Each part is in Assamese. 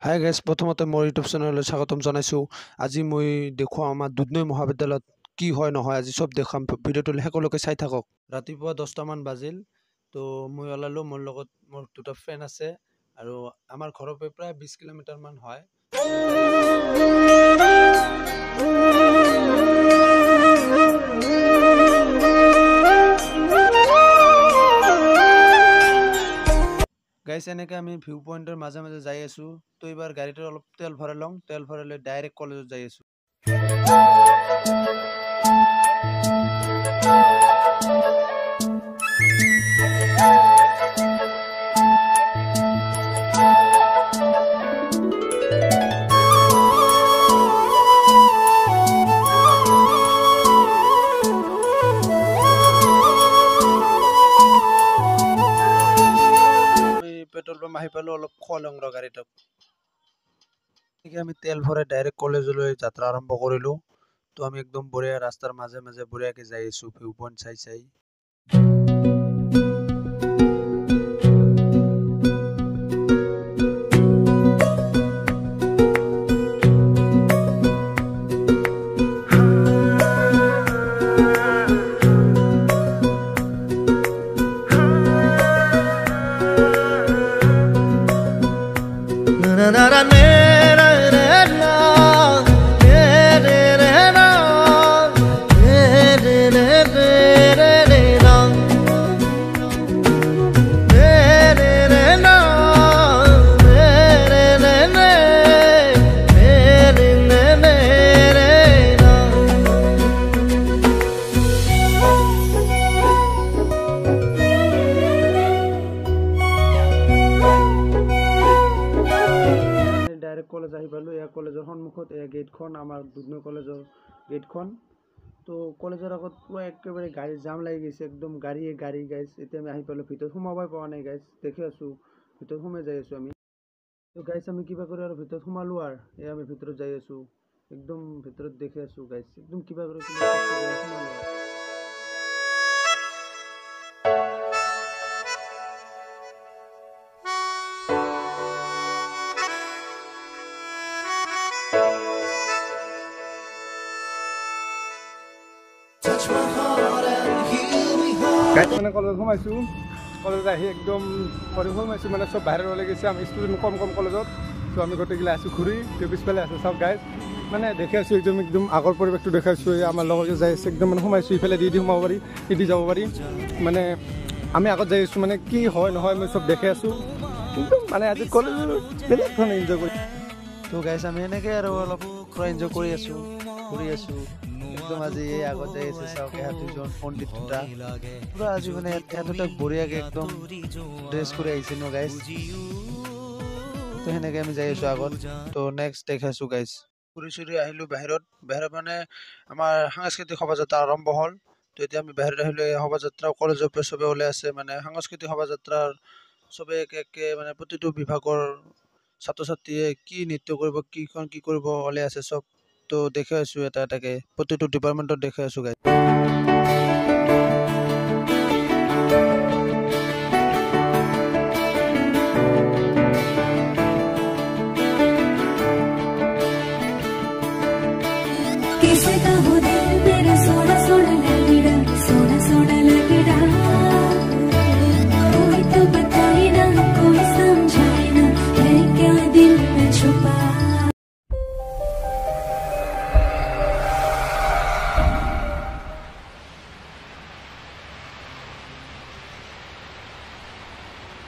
হাই গাইজ, প্ৰথমতে মোৰ ইউটিউব চেনেললৈ স্বাগতম জনাইছোঁ। আজি মই দেখুৱাম আমাৰ দুধনৈ মহাবিদ্যালয়ত কি হয় নহয়, আজি চব দেখাম। ভিডিঅ'টো সকলোকে চাই থাকক। ৰাতিপুৱা 10টামান বাজিল, তো মই ওলালোঁ। মোৰ লগত মোৰ দুটা ফ্ৰেণ্ড আছে আৰু আমাৰ ঘৰৰ পৰা প্ৰায় 20 কিলোমিটাৰমান হয়। গাইজ, এনেকৈ আমি ভিউ পইণ্টৰ মাজে মাজে যাই আছোঁ। তো এইবাৰ গাড়ীটো অলপ তেল ভৰাই লওঁ। তেল ভৰাই লৈ ডাইৰেক্ট কলেজত যাই আছোঁ। পেট্ৰল পাম্প আহি পালোঁ, অলপ খোৱা লওঁ ৰ গাড়ীটোক। আমি তেল ভৰাই ডাইৰেক্ট কলেজলৈ যাত্ৰা আৰম্ভ কৰিলোঁ। তো আমি একদম বঢ়িয়া ৰাস্তাৰ মাজে মাজে বঢ়িয়াকৈ যাই আছোঁ, ভিউ পইণ্ট চাই চাই। কলেজ আহি পালোঁ। এয়া কলেজৰ সন্মুখত, এয়া গেটখন, আমাৰ দুধনৈ কলেজৰ গেটখন। তো কলেজৰ আগত পুৰা একেবাৰে গাড়ী জাম লাগি গৈছে, একদম গাড়ী গাইজ। এতিয়া আমি আহি পালোঁ, ভিতৰত সোমাবই পৰা নাই গাইজ। দেখি আছোঁ ভিতৰত সোমাই যাই আছোঁ আমি। তো গাইজ, আমি কিবা কৰি আৰু ভিতৰত সোমালোঁ আৰু এয়া আমি ভিতৰত যাই আছোঁ। একদম ভিতৰত দেখি আছোঁ গাইজ, একদম কিবা কৰি সোমালোঁ। মানে কলেজত সোমাইছোঁ। কলেজত আহি একদম সোমাইছোঁ, মানে চব বাহিৰত ওলাই গৈছে। আমি ষ্টুডেণ্ট কম কলেজত। তো আমি গোটেইগিলা আছোঁ ঘূৰি, তো পিছফালে আছে চব গাইজ। মানে দেখি আছোঁ একদম আগৰ পৰিৱেশটো দেখাইছোঁ। আমাৰ লগত যাই আছে, একদম মানে সোমাইছোঁ। ইফালে দি সোমাব পাৰি, দি যাব পাৰি। মানে আমি আগত যাই আছোঁ, মানে কি হয় নহয় মই চব দেখি আছোঁ। কিন্তু মানে আজি কলেজত বেলেগ ধৰণে এনজয় কৰি। তো গাইজ, আমি এনেকৈ আৰু অলপ পুৰা এনজয় কৰি আছোঁ, ঘূৰি আছোঁ। একদম আজি এই আগত যাই আছে, চাওক এয়া দুজন পণ্ডিত দুটা পুৰা আজি মানে দুটাক বঢ়িয়াকৈ একদম ড্ৰেছ কৰি আহিছে ন গাইজ। তো সেনেকৈ আমি যাই আছোঁ আগত। তো নেক্সট দেখাইছোঁ গাইজ, ফুৰি চুৰি আহিলোঁ বাহিৰত মানে আমাৰ সাংস্কৃতিক শোভাযাত্ৰা আৰম্ভ হ'ল। তো এতিয়া আমি বাহিৰত আহিলোঁ। এই শোভাযাত্ৰা কলেজৰ পৰা চবে ওলাই আছে, মানে সাংস্কৃতিক শোভাযাত্ৰাৰ চবে একে মানে প্ৰতিটো বিভাগৰ ছাত্ৰ ছাত্ৰীয়ে কি নৃত্য কৰিব, কি কৰিব ওলাই আছে চব। তো দেখি আছোঁ এটা এটাকে, প্ৰতিটো ডিপাৰ্টমেণ্টত দেখি আছোঁ গাইজ।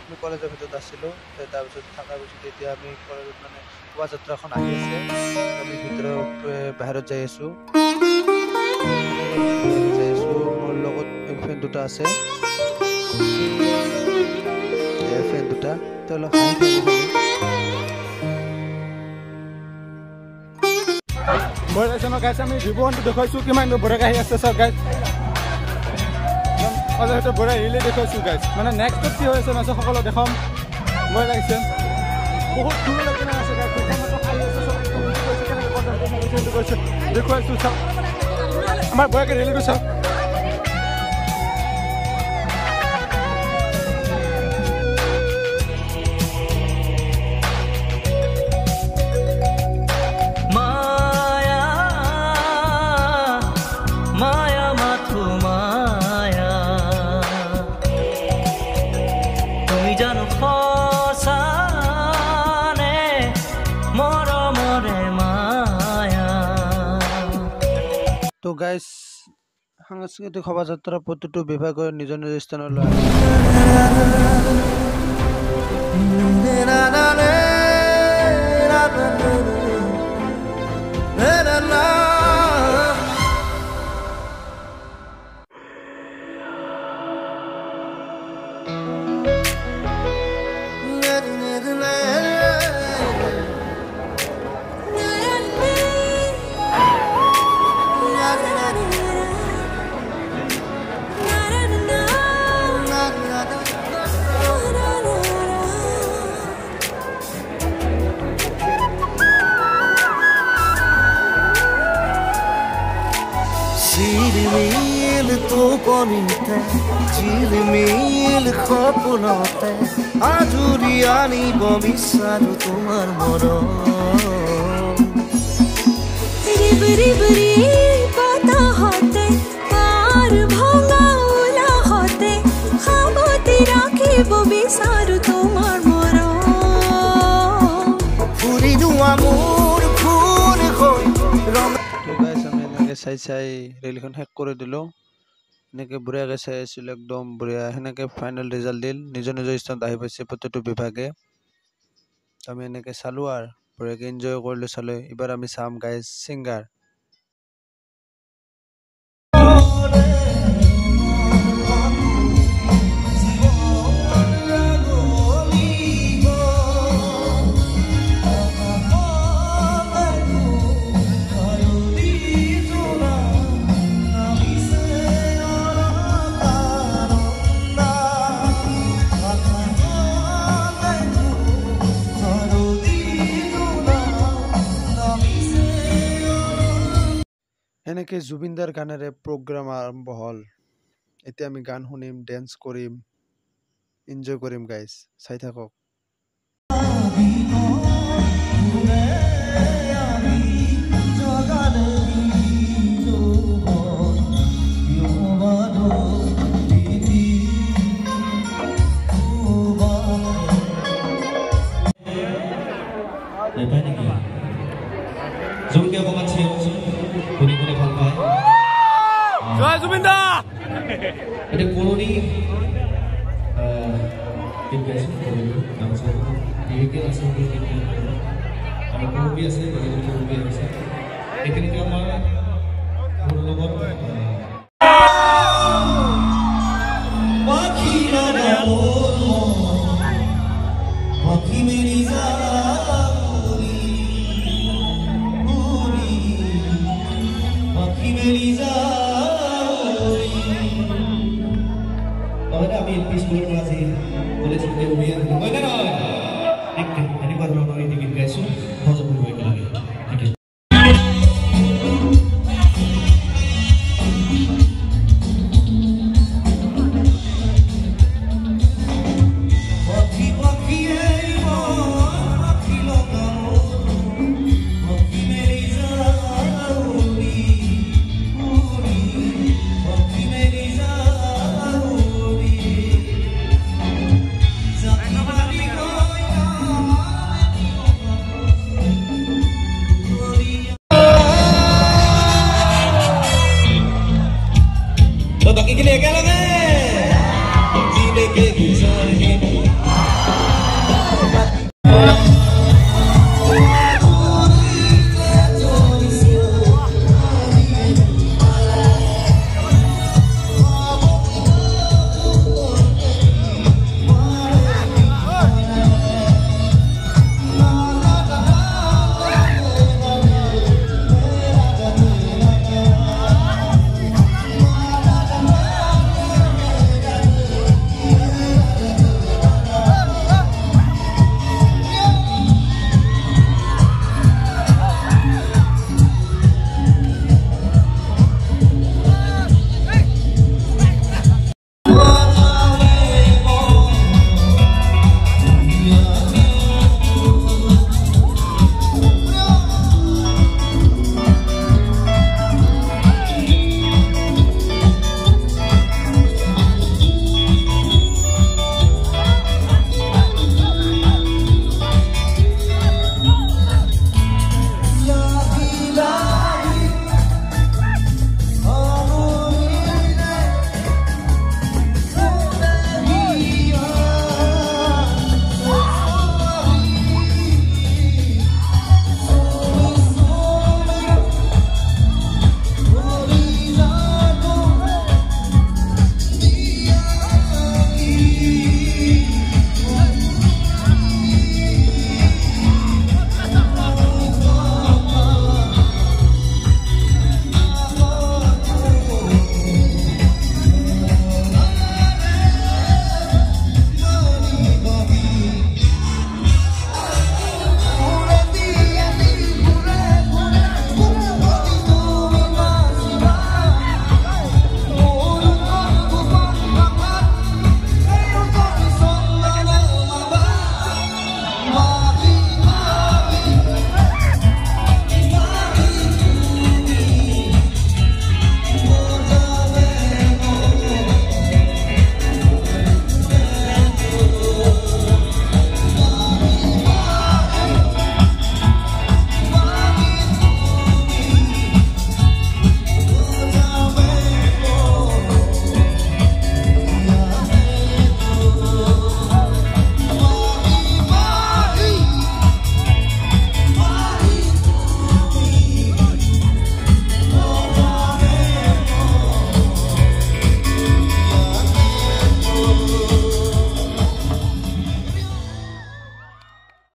আমি কলেজৰ ভিতৰত আছিলোঁ। তাৰপিছত থকাৰ পিছত এতিয়া আমি কলেজত মানে শোভাযাত্ৰাখন আহি আছে। আমি বাহিৰত যাই আছোঁ। মোৰ লগত ফ্ৰেণ্ড দুটা আছে, ফ্ৰেণ্ড দুটা তেওঁলোক গাইজ। আমি ভিভনটো দেখুৱাইছোঁ, কিমান বঢ়িয়াকৈ আহি আছে চব গাইজ। বঢ়িয়া ৰিলে দেখুৱাইছোঁ গাইজ। মানে নেক্সটত কি হৈ আছে মই সকলো দেখাম। বঢ়িয়া লাগিছে, বহুত দূৰলৈকে আছে গাইজ। দেখুৱাইছোঁ চাওক, আমাৰ বঢ়িয়াকৈ ৰিলেটো চাওক। গাইজ সাংস্কৃতিক শোভাযাত্ৰা প্ৰতিটো বিভাগৰ নিজৰ নিজৰ স্থানলৈ আহে। ঝিলমিল টোপনিতে ঝিলমিল সপোনতে আজুৰি আনিব বিচাৰো তোমাৰ মৰম ৰিবৰি বতাহতে পাৰ ভঙা উলাহতে খাবতে ৰাখিব বিচাৰো তোমাৰ মৰম ফুৰিলো মোৰ ফুল হৈ ৰম তো গাইজ আমি এনেকৈ চাই ৰেলীখন শেষ কৰি দিলোঁ। এনেকৈ বঢ়িয়াকৈ চাই আছিলোঁ, একদম বঢ়িয়া। সেনেকৈ ফাইনেল ৰিজাল্ট দিল, নিজৰ নিজৰ স্থানত আহি পাইছে প্ৰতিটো বিভাগে। আমি এনেকৈ চালোঁ আৰু বঢ়িয়াকৈ এনজয় কৰিলোঁ চালোঁ। এইবাৰ আমি চাম গাইজ ছিংগাৰ। এনেকৈ জুবিনদাৰ গানেৰে প্ৰগ্ৰাম আৰম্ভ হ'ল। এতিয়া আমি গান শুনিম, ডেন্স কৰিম, এনজয় কৰিম গাইজ, চাই থাকক। জোৰকে অকণমান চিঞৰকচোন, শুনি শুনি ভাল পায়। জয় জুবিন দা। এতিয়া পুৰণি গীত গাইছোঁ, গামোচা আছে আৰু কবি আছে, বেলেগ কবি আছে। এইখিনি